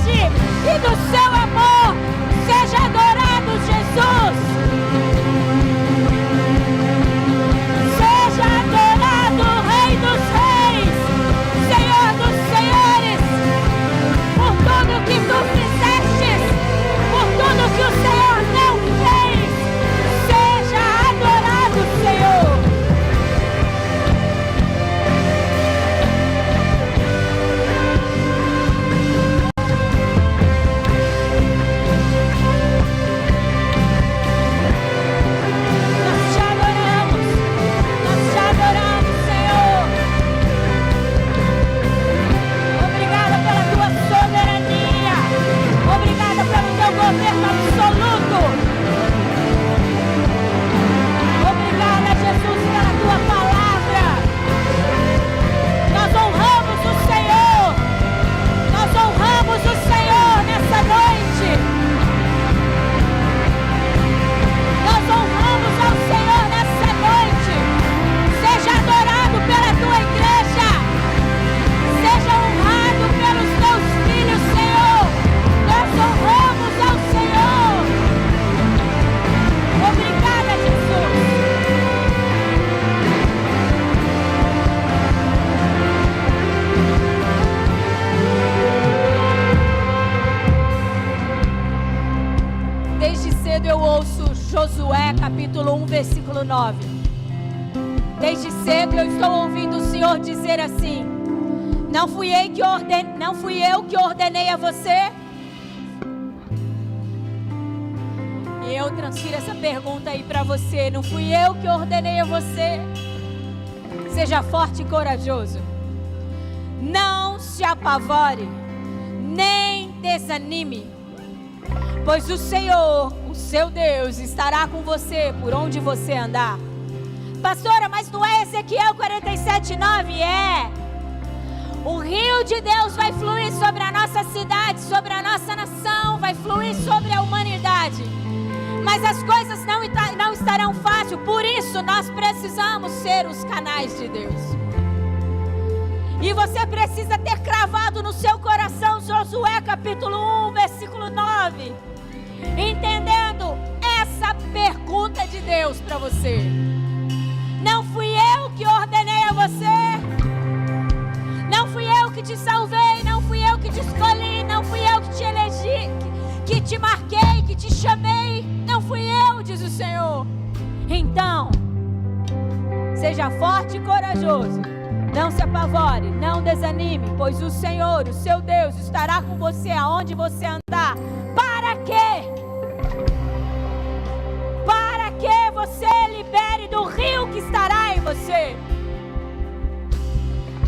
Desde cedo eu ouço Josué capítulo 1, versículo 9. Desde cedo eu estou ouvindo o Senhor dizer assim: não fui eu que ordenei a você? E eu transfiro essa pergunta aí para você: não fui eu que ordenei a você? Seja forte e corajoso. Não se apavore, nem desanime, pois o Senhor, o seu Deus, estará com você por onde você andar. Pastora, mas não é Ezequiel 47:9? É. O rio de Deus vai fluir sobre a nossa cidade, sobre a nossa nação, vai fluir sobre a humanidade. Mas as coisas não estarão fáceis, por isso nós precisamos ser os canais de Deus. E você precisa ter cravado no seu coração Josué capítulo 1, versículo 9, entendendo essa pergunta de Deus para você: não fui eu que ordenei a você? Não fui eu que te salvei, não fui eu que te escolhi, não fui eu que te elegi, que te marquei, que te chamei, não fui eu, diz o Senhor. Então, seja forte e corajoso, não se apavore, não desanime, pois o Senhor, o seu Deus, estará com você aonde você andar. Para quê? Para que você libere do rio que estará em você.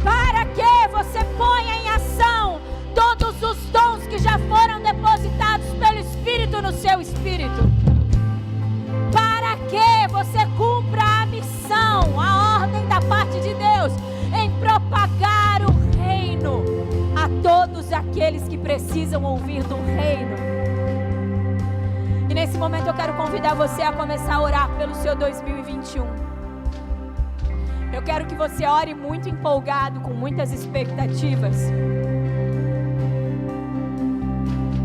Para que você ponha em ação todos os dons que já foram depositados pelo Espírito no seu espírito. Para que você cumpra a missão, a ordem da parte de Deus, em propagar o reino a todos aqueles que precisam ouvir do reino. E nesse momento eu quero convidar você a começar a orar pelo seu 2021. Eu quero que você ore muito empolgado, com muitas expectativas.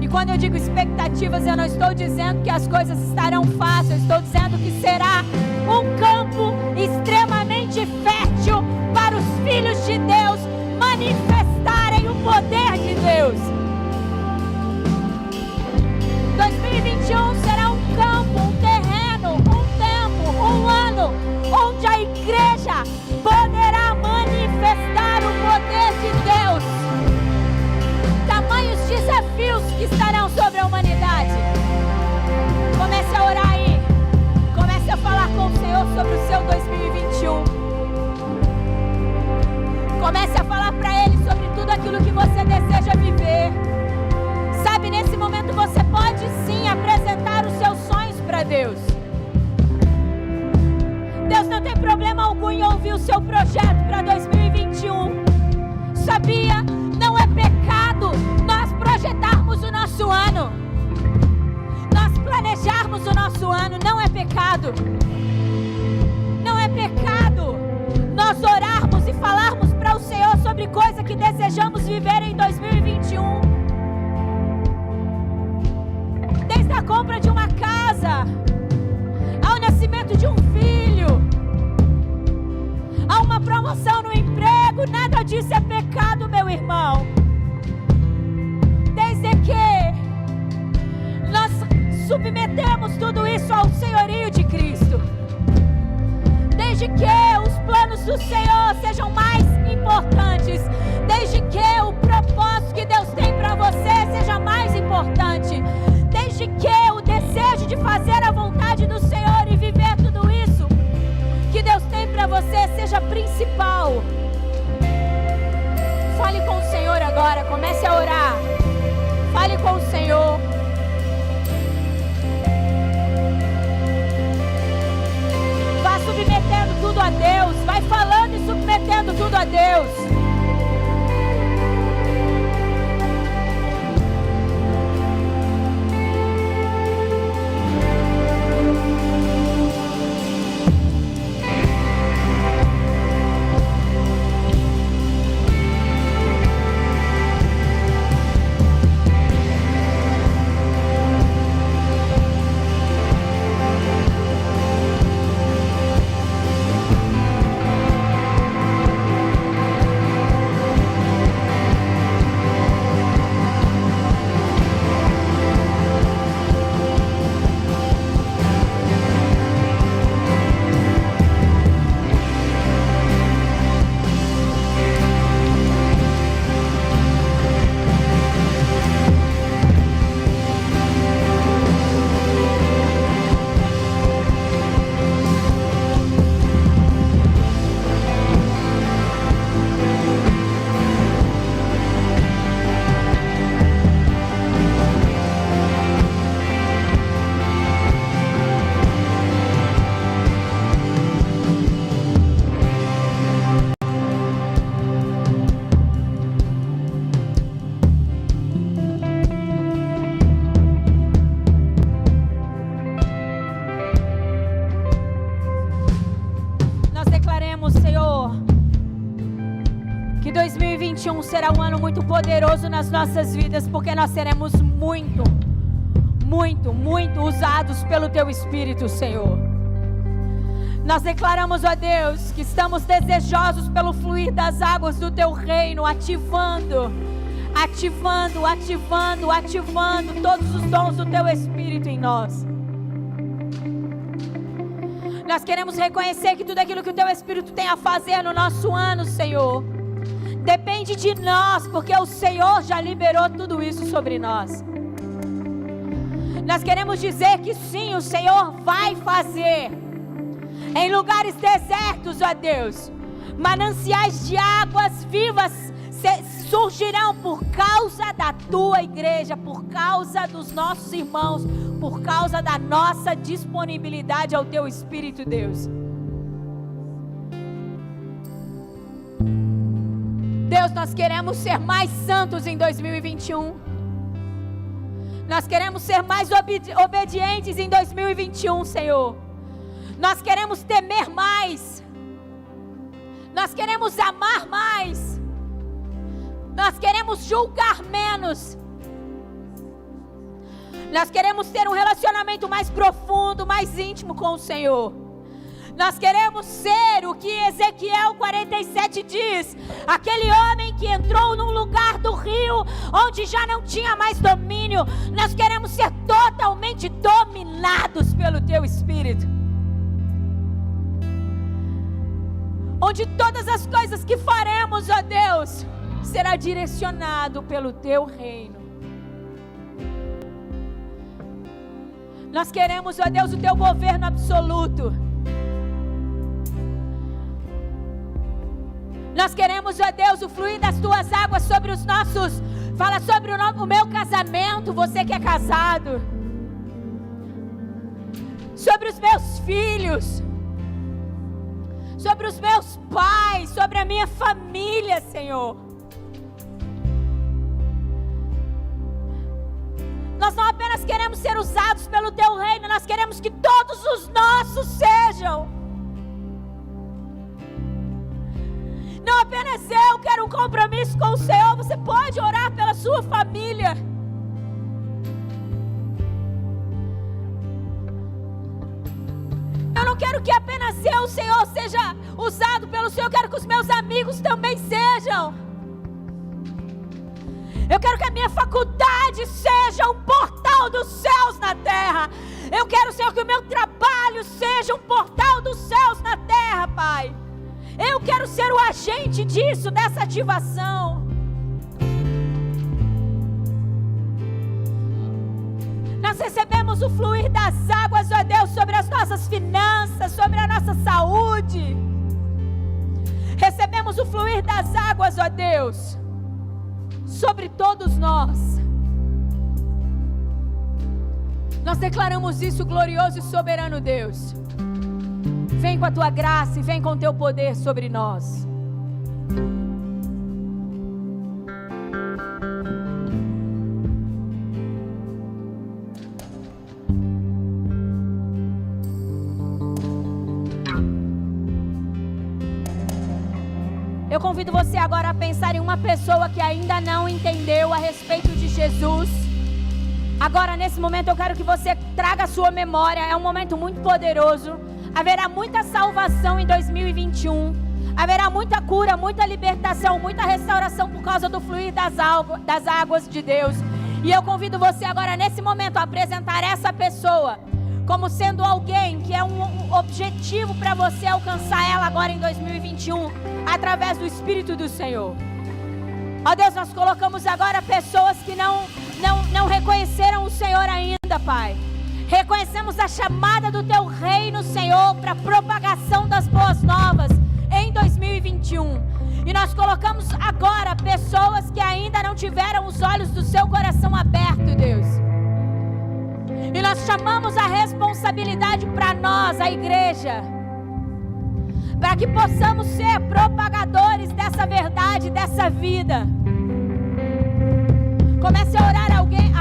E quando eu digo expectativas, eu não estou dizendo que as coisas estarão fáceis. Eu estou dizendo que será um campo extremamente fértil para os filhos de Deus manifestarem o poder de Deus. 2021 será um campo, um terreno, um tempo, um ano, onde a igreja poderá manifestar o poder de Deus. Tamanhos desafios que estarão sobre a humanidade. Comece a orar aí. Comece a falar com o Senhor sobre o seu 2021. Comece a falar para Ele sobre tudo aquilo que você deseja viver. Sabe, nesse momento você pode sim apresentar os seus sonhos para Deus. Deus não tem problema algum em ouvir o seu projeto para 2021. Sabia? Não é pecado nós projetarmos o nosso ano. Nós planejarmos o nosso ano. Não é pecado. Não é pecado nós orarmos e falarmos para o Senhor sobre coisa que desejamos viver em 2021. Desde a compra de uma casa, ao nascimento de um filho, a uma promoção no emprego, nada disso é pecado, meu irmão. Desde que nós submetemos tudo isso ao senhorio de Cristo. Desde que os planos do Senhor sejam mais importantes. Desde que o propósito que Deus tem para você seja mais importante. Desde que o desejo de fazer a vontade do Senhor e viver tudo isso que Deus tem para você seja principal. Fale com o Senhor agora, comece a orar. Fale com o Senhor. Vá submetendo tudo a Deus. Vai falando e submetendo tudo a Deus. 2021 será um ano muito poderoso nas nossas vidas, porque nós seremos muito usados pelo Teu Espírito, Senhor. Nós declaramos, ó Deus, que estamos desejosos pelo fluir das águas do Teu reino, ativando todos os dons do Teu Espírito em nós. Nós queremos reconhecer que tudo aquilo que o Teu Espírito tem a fazer no nosso ano, Senhor, depende de nós, porque o Senhor já liberou tudo isso sobre nós. Nós queremos dizer que sim, o Senhor vai fazer. Em lugares desertos, ó Deus, mananciais de águas vivas surgirão por causa da Tua igreja, por causa dos nossos irmãos, por causa da nossa disponibilidade ao Teu Espírito, Deus. Deus, nós queremos ser mais santos em 2021. Nós queremos ser mais obedientes em 2021, Senhor. Nós queremos temer mais. Nós queremos amar mais. Nós queremos julgar menos. Nós queremos ter um relacionamento mais profundo, mais íntimo com o Senhor. Nós queremos ser o que Ezequiel 47 diz: aquele homem que entrou num lugar do rio onde já não tinha mais domínio. Nós queremos ser totalmente dominados pelo Teu Espírito, onde todas as coisas que faremos, ó Deus, será direcionado pelo Teu reino. Nós queremos, ó Deus, o Teu governo absoluto. Nós queremos, ó Deus, o fluir das Tuas águas sobre os nossos... Fala sobre o meu casamento, você que é casado. Sobre os meus filhos. Sobre os meus pais, sobre a minha família, Senhor. Nós não apenas queremos ser usados pelo Teu reino, nós queremos que todos os nossos sejam. Não apenas eu quero um compromisso com o Senhor, você pode orar pela sua família. Eu não quero que apenas eu, Senhor, seja usado pelo Senhor, eu quero que os meus amigos também sejam. Eu quero que a minha faculdade seja um portal dos céus na terra. Eu quero, Senhor, que o meu trabalho seja um portal dos céus na terra, Pai. Eu quero ser o agente disso, dessa ativação. Nós recebemos o fluir das águas, ó Deus, sobre as nossas finanças, sobre a nossa saúde. Recebemos o fluir das águas, ó Deus, sobre todos nós. Nós declaramos isso, glorioso e soberano Deus. Vem com a Tua graça e vem com o Teu poder sobre nós. Eu convido você agora a pensar em uma pessoa que ainda não entendeu a respeito de Jesus. Agora, nesse momento, eu quero que você traga a sua memória. É um momento muito poderoso. Haverá muita salvação em 2021. Haverá muita cura, muita libertação, muita restauração por causa do fluir das águas de Deus. E eu convido você agora, nesse momento, a apresentar essa pessoa como sendo alguém que é um objetivo para você alcançar ela agora em 2021, através do Espírito do Senhor. Ó Deus, nós colocamos agora pessoas que não reconheceram o Senhor ainda, Pai. Reconhecemos a chamada do Teu reino, Senhor, para a propagação das boas novas em 2021. E nós colocamos agora pessoas que ainda não tiveram os olhos do seu coração aberto, Deus. E nós chamamos a responsabilidade para nós, a igreja, para que possamos ser propagadores dessa verdade, dessa vida. Comece a orar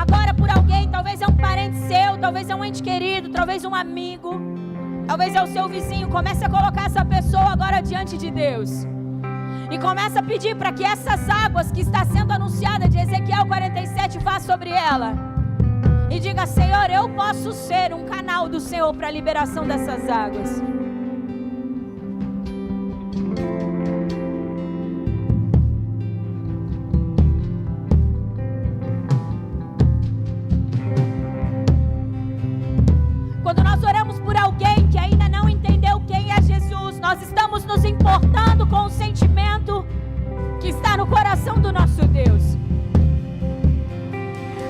agora por alguém, talvez é um parente seu, talvez é um ente querido, talvez um amigo, talvez é o seu vizinho. Comece a colocar essa pessoa agora diante de Deus. E começa a pedir para que essas águas que está sendo anunciada de Ezequiel 47 vá sobre ela. E diga: Senhor, eu posso ser um canal do Senhor para a liberação dessas águas. Quando nós oramos por alguém que ainda não entendeu quem é Jesus, nós estamos nos importando com o sentimento que está no coração do nosso Deus.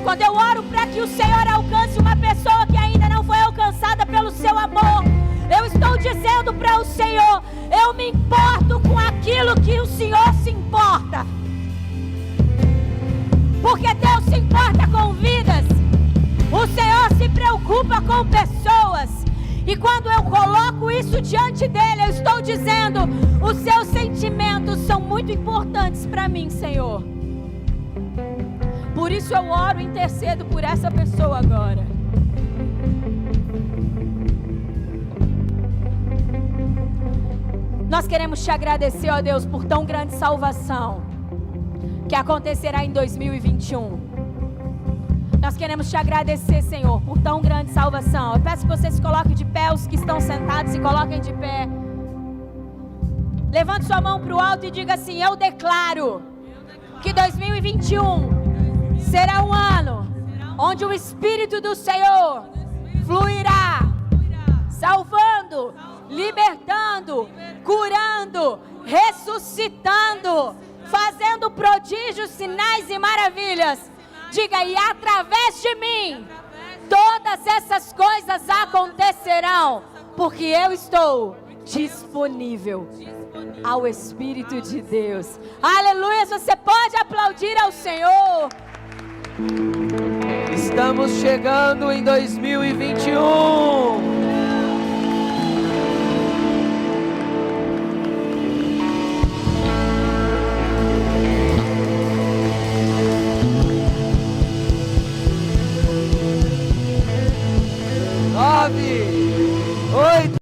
Quando eu oro para que o Senhor alcance uma pessoa que ainda não foi alcançada pelo seu amor, eu estou dizendo para o Senhor: eu me importo com aquilo que o Senhor se importa. Porque Deus se importa com vidas. O Senhor se preocupa com pessoas. E quando eu coloco isso diante dele, eu estou dizendo: os seus sentimentos são muito importantes para mim, Senhor. Por isso eu oro e intercedo por essa pessoa agora. Nós queremos te agradecer, ó Deus, por tão grande salvação que acontecerá em 2021. Nós queremos te agradecer, Senhor, por tão grande salvação. Eu peço que você se coloque de pé, os que estão sentados se coloquem de pé. Levante sua mão para o alto e diga assim: eu declaro que 2021 será um ano onde o Espírito do Senhor fluirá, salvando, libertando, curando, ressuscitando, fazendo prodígios, sinais e maravilhas. Diga: e através de mim todas essas coisas acontecerão, porque eu estou disponível ao Espírito de Deus. Aleluia! Você pode aplaudir ao Senhor. Estamos chegando em 2021. Nove, 8,